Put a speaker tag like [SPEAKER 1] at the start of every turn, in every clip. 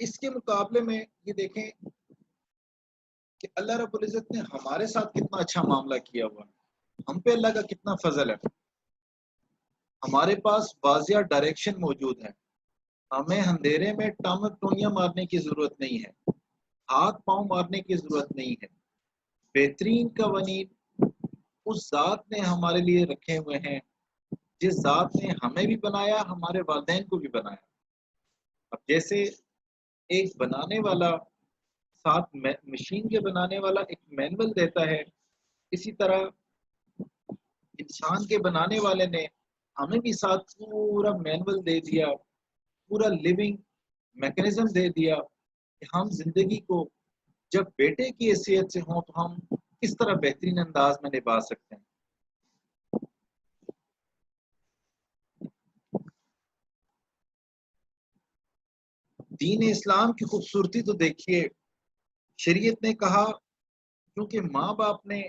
[SPEAKER 1] اس کے مقابلے میں یہ دیکھیں کہ اللہ رب العزت نے ہمارے ساتھ کتنا اچھا معاملہ کیا ہوا ہے، ہم پہ اللہ کا کتنا فضل ہے۔ ہمارے پاس واضح ڈائریکشن موجود ہے، ہمیں اندھیرے میں ٹامک ٹونیاں مارنے کی ضرورت نہیں ہے، ہاتھ پاؤں مارنے کی ضرورت نہیں ہے۔ بہترین قوانین اس ذات نے ہمارے لیے رکھے ہوئے ہیں جس ذات نے ہمیں بھی بنایا، ہمارے والدین کو بھی بنایا۔ اب جیسے ایک بنانے والا ساتھ مشین کے بنانے والا ایک مینول دیتا ہے، اسی طرح انسان کے بنانے والے نے ہمیں بھی ساتھ پورا مینول دے دیا، پورا لیونگ میکانزم دے دیا کہ ہم زندگی کو جب بیٹے کی حیثیت سے ہوں تو ہم کس طرح بہترین انداز میں نبھا سکتے ہیں۔ دین اسلام کی خوبصورتی تو دیکھیے، شریعت نے کہا کیونکہ ماں باپ نے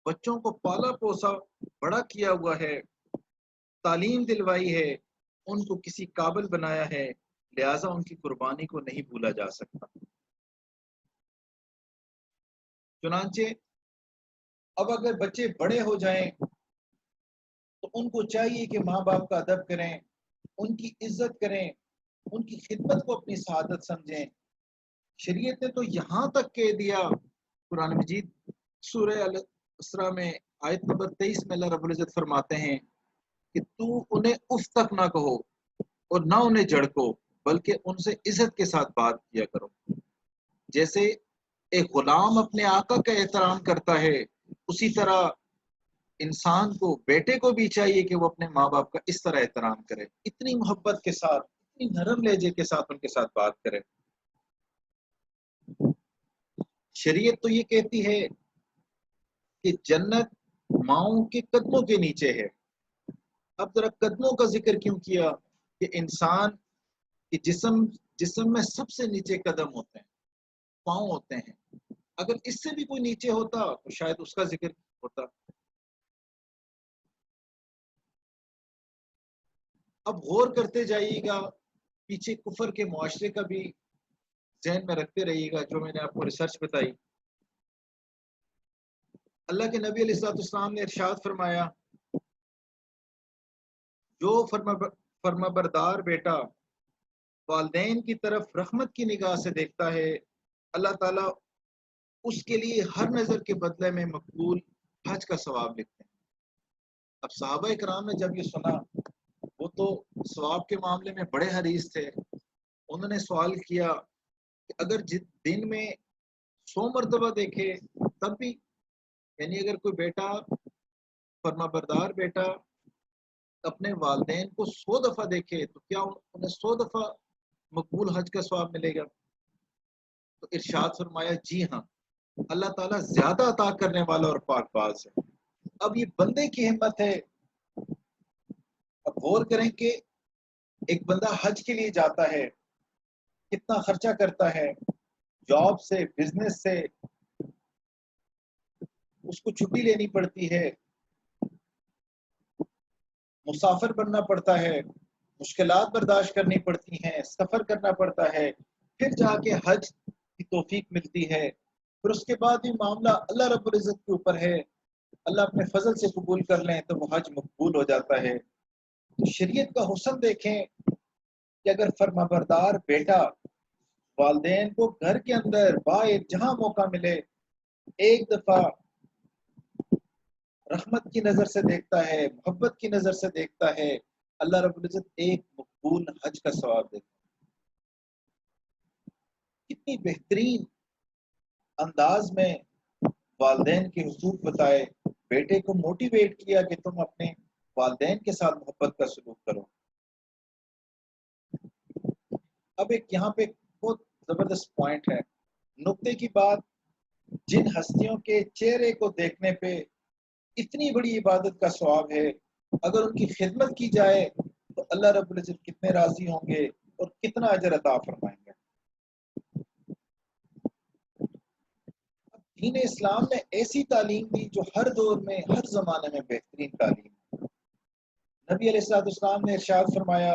[SPEAKER 1] بچوں کو پالا پوسا بڑا کیا ہوا ہے، تعلیم دلوائی ہے، ان کو کسی قابل بنایا ہے، لہٰذا ان کی قربانی کو نہیں بھولا جا سکتا۔ چنانچہ اب اگر بچے بڑے ہو جائیں تو ان کو چاہیے کہ ماں باپ کا ادب کریں، ان کی عزت کریں، ان کی خدمت کو اپنی سعادت سمجھیں۔ شریعت نے تو یہاں تک کہہ دیا، قرآن مجید سورہ الاسراء میں آیت نمبر 23 میں اللہ رب العزت فرماتے ہیں کہ تو انہیں اف تک نہ کہو اور نہ انہیں جھڑکو، بلکہ ان سے عزت کے ساتھ بات کیا کرو۔ جیسے ایک غلام اپنے آقا کا احترام کرتا ہے، اسی طرح انسان کو، بیٹے کو بھی چاہیے کہ وہ اپنے ماں باپ کا اس طرح احترام کرے، اتنی محبت کے ساتھ، اتنی نرم لہجے کے ساتھ ان کے ساتھ بات کرے۔ شریعت تو یہ کہتی ہے کہ جنت ماؤں کے قدموں کے نیچے ہے۔ اب ذرا قدموں کا ذکر کیوں کیا؟ کہ انسان کے جسم میں سب سے نیچے قدم ہوتے ہیں، پاؤں ہوتے ہیں، اگر اس سے بھی کوئی نیچے ہوتا تو شاید اس کا ذکر ہوتا۔ اب غور کرتے جائیے گا، پیچھے کفر کے معاشرے کا بھی ذہن میں رکھتے رہیے گا، جو میں نے آپ کو ریسرچ بتائی۔ اللہ کے نبی علیہ السلام نے ارشاد فرمایا، جو فرما بردار بیٹا والدین کی طرف رحمت کی نگاہ سے دیکھتا ہے، اللہ تعالیٰ اس کے لیے ہر نظر کے بدلے میں مقبول حج کا ثواب لکھتے ہیں۔ اب صحابہ کرام نے جب یہ سنا، وہ تو ثواب کے معاملے میں بڑے حریص تھے، انہوں نے سوال کیا کہ اگر دن میں 100 مرتبہ دیکھے تب بھی، یعنی اگر کوئی بیٹا، فرما بردار بیٹا اپنے والدین کو 100 دفعہ دیکھے تو کیا انہیں 100 دفعہ مقبول حج کا ثواب ملے گا؟ تو ارشاد فرمایا جی ہاں، اللہ تعالیٰ زیادہ عطا کرنے والا اور پاک باز ہے۔ اب یہ بندے کی ہمت ہے۔ اب غور کریں کہ ایک بندہ حج کے لیے جاتا ہے، کتنا خرچہ کرتا ہے، جاب سے، بزنس سے اس کو چھٹی لینی پڑتی ہے، مسافر بننا پڑتا ہے، مشکلات برداشت کرنی پڑتی ہیں، سفر کرنا پڑتا ہے، پھر جا کے حج کی توفیق ملتی ہے۔ پھر اس کے بعد بھی معاملہ اللہ رب العزت کے اوپر ہے، اللہ اپنے فضل سے قبول کر لیں تو وہ حج مقبول ہو جاتا ہے۔ تو شریعت کا حسن دیکھیں کہ اگر فرما بردار بیٹا والدین کو گھر کے اندر باہر جہاں موقع ملے ایک دفعہ رحمت کی نظر سے دیکھتا ہے، محبت کی نظر سے دیکھتا ہے، اللہ رب العزت ایک مقبول حج کا ثواب دیتا ہے۔ کتنی بہترین انداز میں والدین کے حقوق بتائے، بیٹے کو موٹیویٹ کیا کہ تم اپنے والدین کے ساتھ محبت کا سلوک کرو۔ اب ایک یہاں پہ بہت زبردست پوائنٹ ہے، نقطے کی بات، جن ہستیوں کے چہرے کو دیکھنے پہ اتنی بڑی عبادت کا ثواب ہے، اگر ان کی خدمت کی جائے تو اللہ رب العزت کتنے راضی ہوں گے اور کتنا اجر عطا فرمائیں گے۔ دین اسلام نے ایسی تعلیم دی جو ہر دور میں، ہر زمانے میں بہترین تعلیم ہے۔ نبی علیہ السلام نے ارشاد فرمایا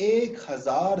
[SPEAKER 1] 1000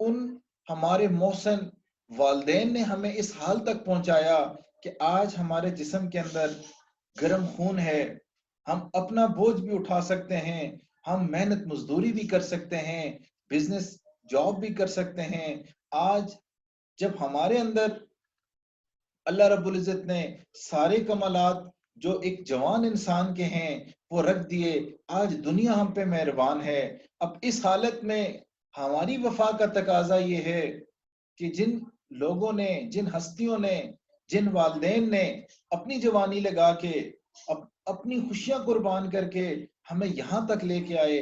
[SPEAKER 1] ان ہمارے محسن والدین نے ہمیں اس حال تک پہنچایا کہ آج ہمارے جسم کے اندر گرم خون ہے، ہم اپنا بوجھ بھی اٹھا سکتے ہیں، ہم محنت مزدوری بھی کر سکتے ہیں، بزنس جاب بھی کر سکتے ہیں۔ آج جب ہمارے اندر اللہ رب العزت نے سارے کمالات جو ایک جوان انسان کے ہیں وہ رکھ دیے، آج دنیا ہم پہ مہربان ہے۔ اب اس حالت میں ہماری وفا کا تقاضا یہ ہے کہ جن لوگوں نے، جن ہستیوں نے، جن والدین نے اپنی جوانی لگا کے اپنی خوشیاں قربان کر کے ہمیں یہاں تک لے کے آئے،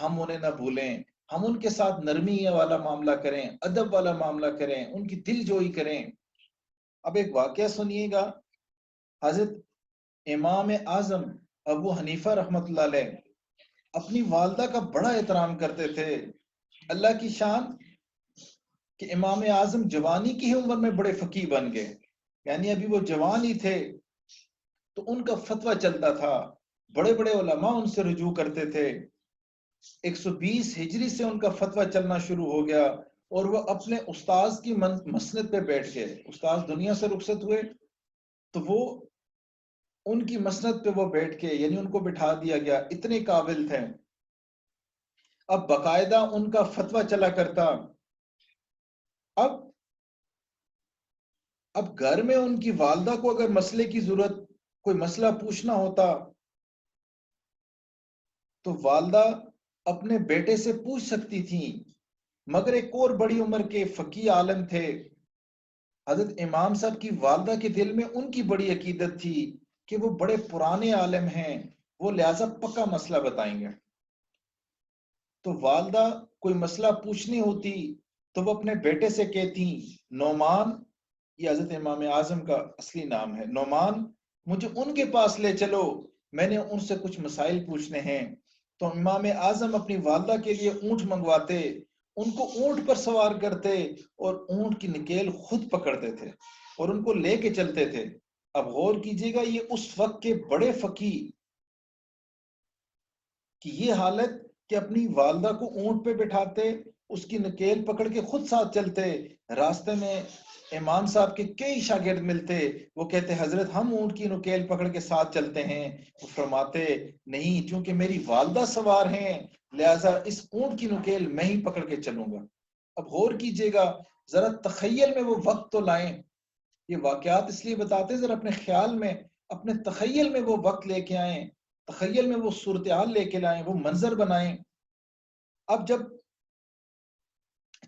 [SPEAKER 1] ہم انہیں نہ بھولیں، ہم ان کے ساتھ نرمی والا معاملہ کریں، ادب والا معاملہ کریں، ان کی دل جوئی کریں۔ اب ایک واقعہ سنیے گا، حضرت امام اعظم ابو حنیفہ رحمۃ اللہ علیہ اپنی والدہ کا بڑا احترام کرتے تھے۔ اللہ کی شان کہ امام اعظم جوانی کی ہی عمر میں بڑے فقیہ بن گئے، یعنی ابھی وہ جوان ہی تھے تو ان کا فتویٰ چلتا تھا، بڑے بڑے علماء ان سے رجوع کرتے تھے۔ 120 ہجری سے ان کا فتویٰ چلنا شروع ہو گیا اور وہ اپنے استاذ کی مسند پہ بیٹھ گئے۔ استاذ دنیا سے رخصت ہوئے تو وہ ان کی مسند پہ وہ بیٹھ کے، یعنی ان کو بٹھا دیا گیا، اتنے قابل تھے۔ اب باقاعدہ ان کا فتویٰ چلا کرتا۔ اب گھر میں ان کی والدہ کو اگر مسئلے کی ضرورت، کوئی مسئلہ پوچھنا ہوتا تو والدہ اپنے بیٹے سے پوچھ سکتی تھیں، مگر ایک اور بڑی عمر کے فقیہ عالم تھے حضرت امام صاحب کی والدہ کے دل میں ان کی بڑی عقیدت تھی کہ وہ بڑے پرانے عالم ہیں، وہ لہذا پکا مسئلہ بتائیں گے۔ تو والدہ کوئی مسئلہ پوچھنی ہوتی تو وہ اپنے بیٹے سے کہتی، نعمان، یہ حضرت امام اعظم کا اصلی نام ہے، نعمان مجھے ان کے پاس لے چلو، میں نے ان سے کچھ مسائل پوچھنے ہیں۔ تو امام اعظم اپنی والدہ کے لیے اونٹ منگواتے، ان کو اونٹ پر سوار کرتے اور اونٹ کی نکیل خود پکڑتے تھے اور ان کو لے کے چلتے تھے۔ اب غور کیجئے گا، یہ اس وقت کے بڑے فقیہ کہ یہ حالت کہ اپنی والدہ کو اونٹ پہ بٹھاتے، اس کی نکیل پکڑ کے خود ساتھ چلتے۔ راستے میں امام صاحب کے کئی شاگرد ملتے، وہ کہتے حضرت ہم اونٹ کی نکیل پکڑ کے ساتھ چلتے ہیں۔ وہ فرماتے نہیں، چونکہ میری والدہ سوار ہیں لہذا اس اونٹ کی نکیل میں ہی پکڑ کے چلوں گا۔ اب غور کیجئے گا، ذرا تخیل میں وہ وقت تو لائیں۔ یہ واقعات اس لیے بتاتے ذرا اپنے خیال میں، اپنے تخیل میں وہ وقت لے کے آئیں، تخیل میں وہ صورتحال لے کے لائیں، وہ منظر بنائیں۔ اب جب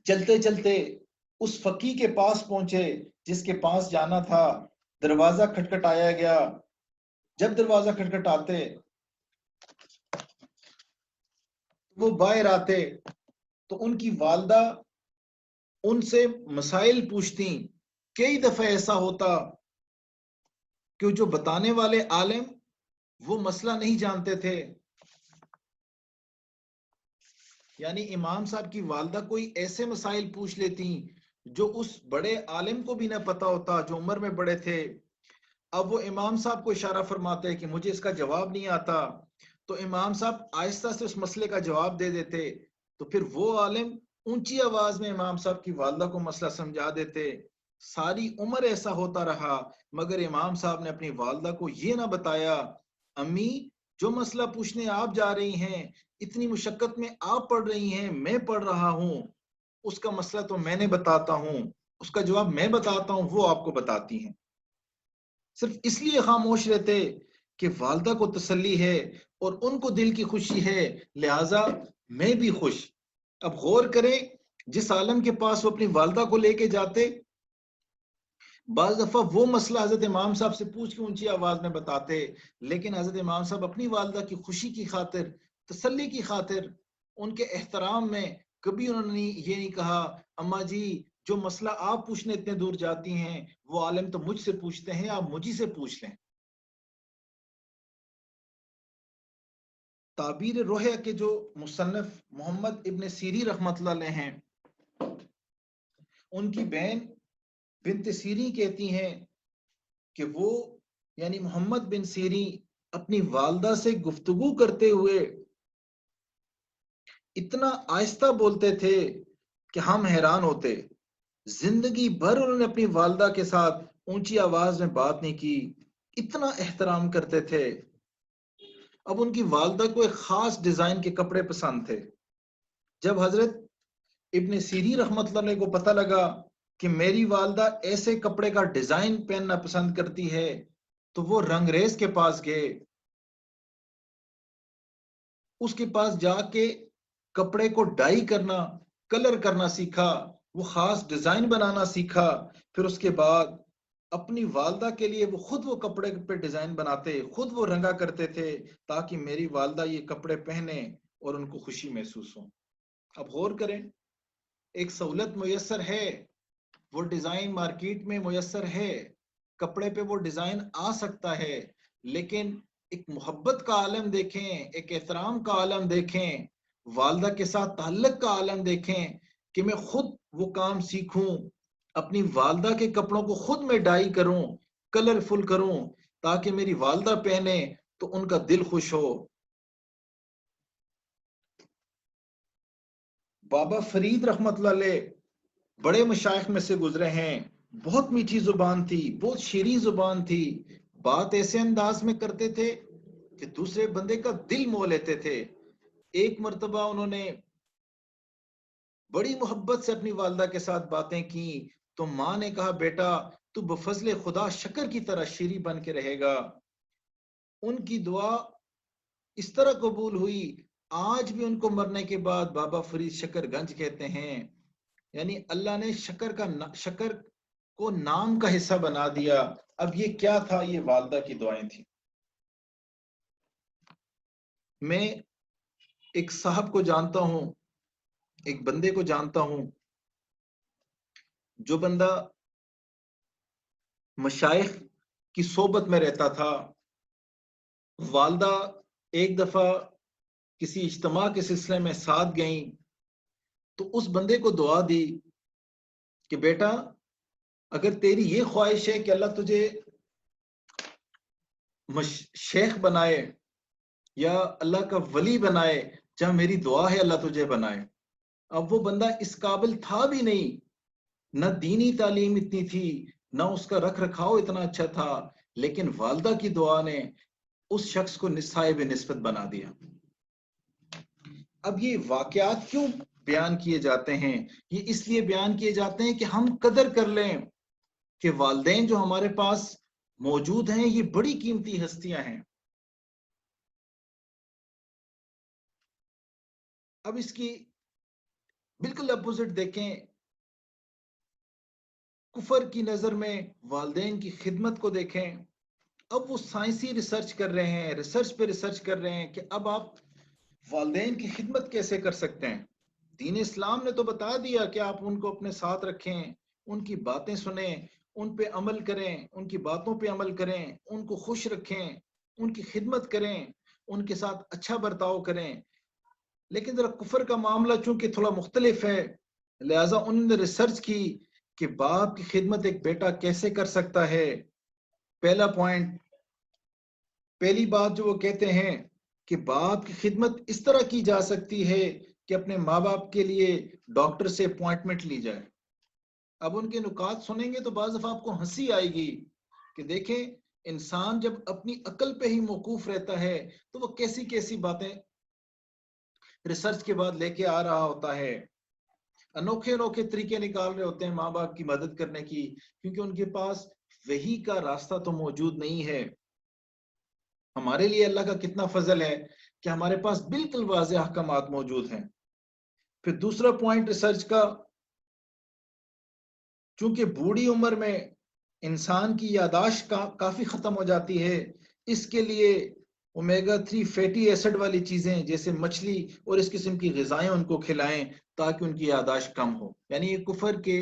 [SPEAKER 1] چلتے چلتے اس فقیہ کے پاس پہنچے جس کے پاس جانا تھا، دروازہ کھٹکھٹایا گیا۔ جب دروازہ کھٹکھٹاتے وہ باہر آتے تو ان کی والدہ ان سے مسائل پوچھتی۔ کئی دفعہ ایسا ہوتا کہ جو بتانے والے عالم وہ مسئلہ نہیں جانتے تھے، یعنی امام صاحب کی والدہ کوئی ایسے مسائل پوچھ لیتی جو اس بڑے عالم کو بھی نہ پتا ہوتا، جو عمر میں بڑے تھے۔ اب وہ امام صاحب کو اشارہ فرماتے کہ مجھے اس کا جواب نہیں آتا، تو امام صاحب آہستہ سے اس مسئلے کا جواب دے دیتے، تو پھر وہ عالم اونچی آواز میں امام صاحب کی والدہ کو مسئلہ سمجھا دیتے۔ ساری عمر ایسا ہوتا رہا، مگر امام صاحب نے اپنی والدہ کو یہ نہ بتایا، امی جو مسئلہ پوچھنے آپ جا رہی ہیں، اتنی مشقت میں آپ پڑھ رہی ہیں، میں پڑھ رہا ہوں، اس کا مسئلہ تو میں نے بتاتا ہوں، اس کا جواب میں بتاتا ہوں، وہ آپ کو بتاتی ہیں۔ صرف اس لیے خاموش رہتے کہ والدہ کو تسلی ہے اور ان کو دل کی خوشی ہے، لہٰذا میں بھی خوش۔ اب غور کریں، جس عالم کے پاس وہ اپنی والدہ کو لے کے جاتے، بعض دفعہ وہ مسئلہ حضرت امام صاحب سے پوچھ کے اونچی آواز میں بتاتے، لیکن حضرت امام صاحب اپنی والدہ کی خوشی کی خاطر، تسلی کی خاطر، ان کے احترام میں کبھی انہوں نے یہ نہیں کہا اماں جی جو مسئلہ آپ پوچھنے اتنے دور جاتی ہیں وہ عالم تو مجھ سے پوچھتے ہیں، آپ مجھے سے پوچھ لیں۔ تعبیر روحیہ کے جو مصنف محمد ابن سیری رحمۃ اللہ علیہ ہیں، ان کی بہن بنت سیری کہتی ہیں کہ وہ یعنی محمد بن سیری اپنی والدہ سے گفتگو کرتے ہوئے اتنا آہستہ بولتے تھے کہ ہم حیران ہوتے، زندگی بھر انہوں نے اپنی والدہ کے ساتھ اونچی آواز میں بات نہیں کی، اتنا احترام کرتے تھے۔ اب ان کی والدہ کو ایک خاص ڈیزائن کے کپڑے پسند تھے۔ جب حضرت ابن سیری رحمۃ اللہ علیہ کو پتہ لگا کہ میری والدہ ایسے کپڑے کا ڈیزائن پہننا پسند کرتی ہے، تو وہ رنگریز کے پاس گئے، اس کے پاس جا کے کپڑے کو ڈائی کرنا، کلر کرنا سیکھا، وہ خاص ڈیزائن بنانا سیکھا۔ پھر اس کے بعد اپنی والدہ کے لیے وہ خود وہ کپڑے پہ ڈیزائن بناتے، خود وہ رنگا کرتے تھے تاکہ میری والدہ یہ کپڑے پہنے اور ان کو خوشی محسوس ہو۔ اب غور کریں، ایک سہولت میسر ہے، وہ ڈیزائن مارکیٹ میں میسر ہے، کپڑے پہ وہ ڈیزائن آ سکتا ہے، لیکن ایک محبت کا عالم دیکھیں، ایک احترام کا عالم دیکھیں، والدہ کے ساتھ تعلق کا عالم دیکھیں کہ میں خود وہ کام سیکھوں، اپنی والدہ کے کپڑوں کو خود میں ڈائی کروں، کلرفل کروں تاکہ میری والدہ پہنے تو ان کا دل خوش ہو۔ بابا فرید رحمت اللہ علیہ بڑے مشائخ میں سے گزرے ہیں، بہت میٹھی زبان تھی، بہت شیریں زبان تھی، بات ایسے انداز میں کرتے تھے کہ دوسرے بندے کا دل مو لیتے تھے۔ ایک مرتبہ انہوں نے بڑی محبت سے اپنی والدہ کے ساتھ باتیں کی تو ماں نے کہا، بیٹا تو بفضل خدا شکر کی طرح شیریں بن کے رہے گا۔ ان کی دعا اس طرح قبول ہوئی، آج بھی ان کو مرنے کے بعد بابا فرید شکر گنج کہتے ہیں، یعنی اللہ نے شکر کو نام کا حصہ بنا دیا۔ اب یہ کیا تھا؟ یہ والدہ کی دعائیں تھیں۔ میں ایک صاحب کو جانتا ہوں، ایک بندے کو جانتا ہوں، جو بندہ مشائخ کی صحبت میں رہتا تھا۔ والدہ ایک دفعہ کسی اجتماع کے سلسلے میں ساتھ گئیں تو اس بندے کو دعا دی کہ بیٹا اگر تیری یہ خواہش ہے کہ اللہ تجھے شیخ بنائے یا اللہ کا ولی بنائے، جہاں میری دعا ہے اللہ تجھے بنائے۔ اب وہ بندہ اس قابل تھا بھی نہیں، نہ دینی تعلیم اتنی تھی، نہ اس کا رکھ رکھاؤ اتنا اچھا تھا، لیکن والدہ کی دعا نے اس شخص کو صاحب نسبت بنا دیا۔ اب یہ واقعات کیوں بیان کیے جاتے ہیں؟ یہ اس لیے بیان کیے جاتے ہیں کہ ہم قدر کر لیں کہ والدین جو ہمارے پاس موجود ہیں یہ بڑی قیمتی ہستیاں ہیں۔ اب اس کی بالکل اپوزٹ دیکھیں، کفر کی نظر میں والدین کی خدمت کو دیکھیں۔ اب وہ سائنسی ریسرچ کر رہے ہیں، ریسرچ پہ ریسرچ کر رہے ہیں کہ اب آپ والدین کی خدمت کیسے کر سکتے ہیں۔ دین اسلام نے تو بتا دیا کہ آپ ان کو اپنے ساتھ رکھیں، ان کی باتیں سنیں، ان پہ عمل کریں، ان کی باتوں پہ عمل کریں، ان کو خوش رکھیں، ان کی خدمت کریں، ان کے ساتھ اچھا برتاؤ کریں۔ لیکن ذرا کفر کا معاملہ چونکہ تھوڑا مختلف ہے، لہٰذا انہوں نے ریسرچ کی کہ باپ کی خدمت ایک بیٹا کیسے کر سکتا ہے۔ پہلا پوائنٹ، پہلی بات جو وہ کہتے ہیں کہ باپ کی خدمت اس طرح کی جا سکتی ہے کہ اپنے ماں باپ کے لیے ڈاکٹر سے اپوائنٹمنٹ لی جائے۔ اب ان کے نکات سنیں گے تو بعض دفعہ آپ کو ہنسی آئے گی کہ دیکھیں انسان جب اپنی عقل پہ ہی موقوف رہتا ہے تو وہ کیسی کیسی باتیں ریسرچ کے بعد لے کے آ رہا ہوتا ہے، انوکھے انوکھے طریقے نکال رہے ہوتے ہیں ماں باپ کی مدد کرنے کی، کیونکہ ان کے پاس وحی کا راستہ تو موجود نہیں ہے۔ ہمارے لیے اللہ کا کتنا فضل ہے کہ ہمارے پاس بالکل واضح احکامات موجود ہیں۔ پھر دوسرا پوائنٹ ریسرچ کا، چونکہ بوڑھی عمر میں انسان کی یاداشت کافی ختم ہو جاتی ہے، اس کے لیے اومیگا 3 فیٹی ایسڈ والی چیزیں جیسے مچھلی اور اس قسم کی غذائیں ان کو کھلائیں تاکہ ان کی یاداشت کم ہو۔ یعنی یہ کفر کے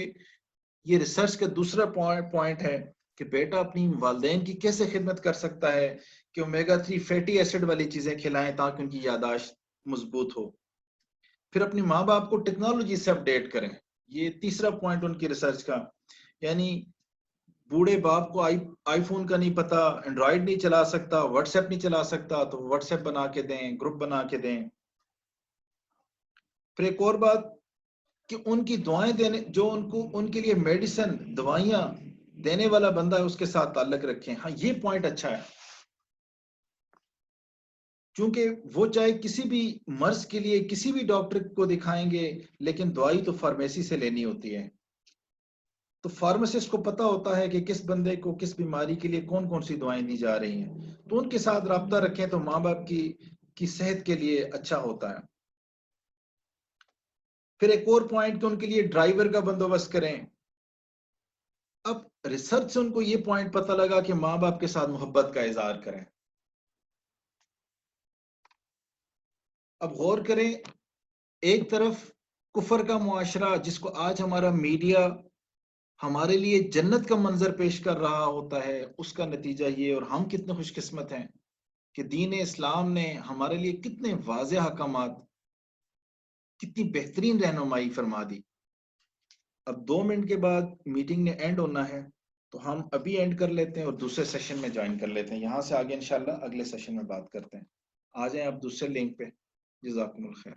[SPEAKER 1] یہ ریسرچ کا دوسرا پوائنٹ ہے کہ بیٹا اپنی والدین کی کیسے خدمت کر سکتا ہے کہ اومیگا 3 فیٹی ایسڈ والی چیزیں کھلائیں تاکہ ان کی یاداشت مضبوط ہو۔ پھر اپنی ماں باپ کو ٹیکنالوجی سے اپڈیٹ کریں، یہ تیسرا پوائنٹ ان کی ریسرچ کا۔ یعنی بوڑھے باپ کو آئی فون کا نہیں پتا، اینڈرائیڈ نہیں چلا سکتا، واٹس ایپ نہیں چلا سکتا، تو واٹس ایپ بنا کے دیں، گروپ بنا کے دیں۔ پھر ایک اور بات کہ ان کی دعائیں دینے، جو ان کے لیے میڈیسن دوائیاں دینے والا بندہ ہے اس کے ساتھ تعلق رکھیں. ہاں یہ پوائنٹ اچھا ہے، چونکہ وہ چاہے کسی بھی مرض کے لیے کسی بھی ڈاکٹر کو دکھائیں گے، لیکن دوائی تو فارمیسی سے لینی ہوتی ہے. تو فارماسسٹ کو پتا ہوتا ہے کہ کس بندے کو کس بیماری کے لیے کون کون سی دوائیں دی جا رہی ہیں، تو ان کے ساتھ رابطہ رکھیں تو ماں باپ کی صحت کے لیے اچھا ہوتا ہے. پھر ایک اور پوائنٹ کہ ان کے لیے ڈرائیور کا بندوبست کریں. اب ریسرچ سے ان کو یہ پوائنٹ پتہ لگا کہ ماں باپ کے ساتھ محبت کا اظہار کریں. اب غور کریں، ایک طرف کفر کا معاشرہ جس کو آج ہمارا میڈیا ہمارے لیے جنت کا منظر پیش کر رہا ہوتا ہے، اس کا نتیجہ یہ، اور ہم کتنے خوش قسمت ہیں کہ دین اسلام نے ہمارے لیے کتنے واضح احکامات، کتنی بہترین رہنمائی فرما دی. اب 2 منٹ کے بعد میٹنگ نے اینڈ ہونا ہے، تو ہم ابھی اینڈ کر لیتے ہیں اور دوسرے سیشن میں جوائن کر لیتے ہیں. یہاں سے آگے انشاءاللہ اگلے سیشن میں بات کرتے ہیں. آ جائیں آپ دوسرے لنک پہ. جزاکم الخیر.